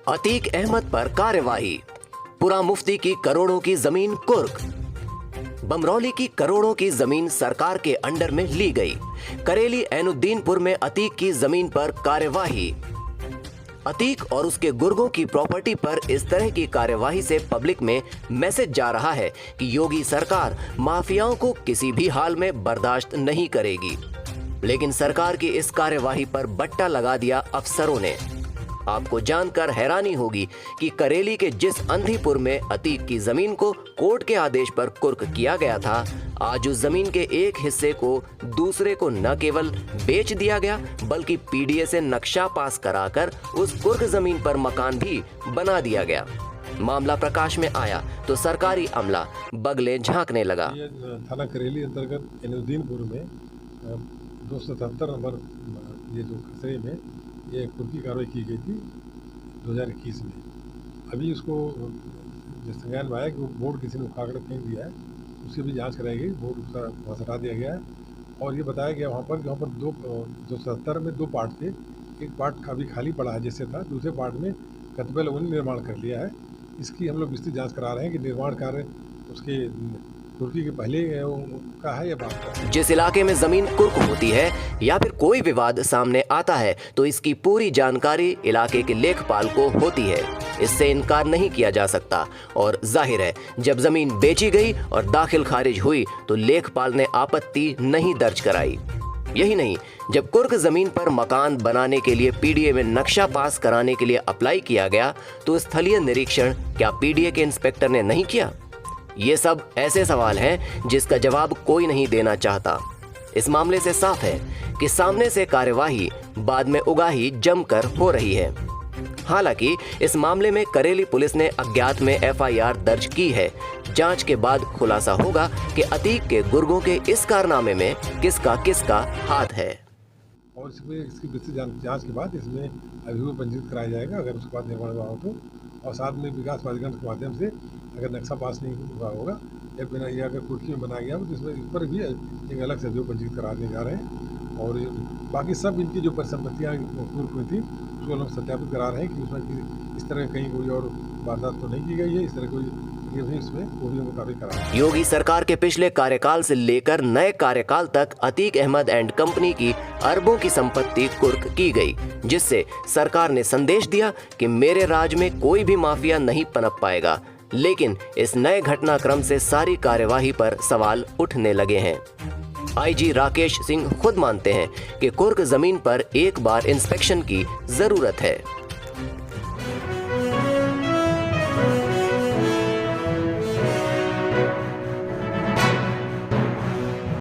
अतीक अहमद पर कार्यवाही। पुरा मुफ्ती की करोड़ों की जमीन कुर्क। बमरौली की करोड़ों की जमीन सरकार के अंडर में ली गई। करेली ऐनुद्दीनपुर में अतीक की जमीन पर कार्यवाही। अतीक और उसके गुर्गों की प्रॉपर्टी पर इस तरह की कार्यवाही से पब्लिक में मैसेज जा रहा है कि योगी सरकार माफियाओं को किसी भी हाल में बर्दाश्त नहीं करेगी। लेकिन सरकार की इस कार्यवाही पर बट्टा लगा दिया अफसरों ने। आपको जानकर हैरानी होगी कि करेली के जिस अंधीपुर में अतीक की जमीन को कोर्ट के आदेश पर कुर्क किया गया था, आज उस जमीन के एक हिस्से को दूसरे को न केवल बेच दिया गया बल्कि पीडीए से नक्शा पास कराकर उस कुर्क जमीन पर मकान भी बना दिया गया। मामला प्रकाश में आया तो सरकारी अमला बगले झांकने लगा। थाना करेली अंतर्गत ऐनुद्दीनपुर में 277 नंबर ये जो खसरे में ये कुर्क की कार्रवाई की गई थी 2021 में। अभी उसको संज्ञान में आया कि वो बोर्ड किसी ने उखाड़ कर फेंक दिया है, उसकी भी जांच कराई गई, बोर्ड उसका वहाँ से हटा दिया गया है। और ये बताया गया वहाँ पर 270 में 2 पार्ट थे, एक पार्ट अभी खाली पड़ा है जैसे था, दूसरे पार्ट में कतिपय लोगों ने निर्माण कर लिया है। इसकी हम लोग विस्तृत जाँच करा रहे हैं कि निर्माण कार्य उसके कुर्की के पहले का है या बाद का। जिस इलाके में जमीन कुर्क होती है या फिर कोई विवाद सामने आता है तो इसकी पूरी जानकारी इलाके के लेखपाल को होती है। इससे इनकार नहीं किया जा सकता। और जाहिर है जब जमीन बेची गई और दाखिल खारिज हुई तो लेखपाल ने आपत्ति नहीं दर्ज कराई। यही नहीं, जब कुर्क जमीन पर मकान बनाने के लिए पीडीए में नक्शा पास कराने के लिए अप्लाई किया गया तो स्थलीय निरीक्षण क्या पीडीए के इंस्पेक्टर ने नहीं किया? ये सब ऐसे सवाल हैं जिसका जवाब कोई नहीं देना चाहता। इस मामले से साफ है कि सामने से कार्यवाही बाद में उगाही जमकर हो रही है। हालांकि इस मामले में करेली पुलिस ने अज्ञात में एफआईआर दर्ज की है। जांच के बाद खुलासा होगा कि अतीक के गुर्गों के इस कारनामे में किसका हाथ है। और इसमें इसकी विस्तृत जांच के बाद इसमें अभियोग पंजीकृत कराया जाएगा अगर उसके बाद निर्माण हुआ हो तो, और साथ में विकास प्राधिकरण के माध्यम से अगर नक्शा पास नहीं हुआ होगा या बिना या अगर कुर्की में बनाया गया हो तो इसमें इस पर भी एक अलग से अभियोग पंजीकृत कराने जा रहे हैं। और बाकी सब इनकी जो परिसंपत्तियाँ कुर्क में थी उसको लोग सत्यापित करा रहे हैं कि उसमें इस तरह कहीं कोई और वारदात तो नहीं की गई है, इस तरह कोई योगी सरकार के पिछले कार्यकाल से लेकर नए कार्यकाल तक अतीक अहमद एंड कंपनी की अरबों की संपत्ति कुर्क की गई, जिससे सरकार ने संदेश दिया कि मेरे राज में कोई भी माफिया नहीं पनप पाएगा। लेकिन इस नए घटनाक्रम से सारी कार्यवाही पर सवाल उठने लगे हैं। आईजी राकेश सिंह खुद मानते हैं कि कुर्क जमीन पर एक बार इंस्पेक्शन की जरूरत है।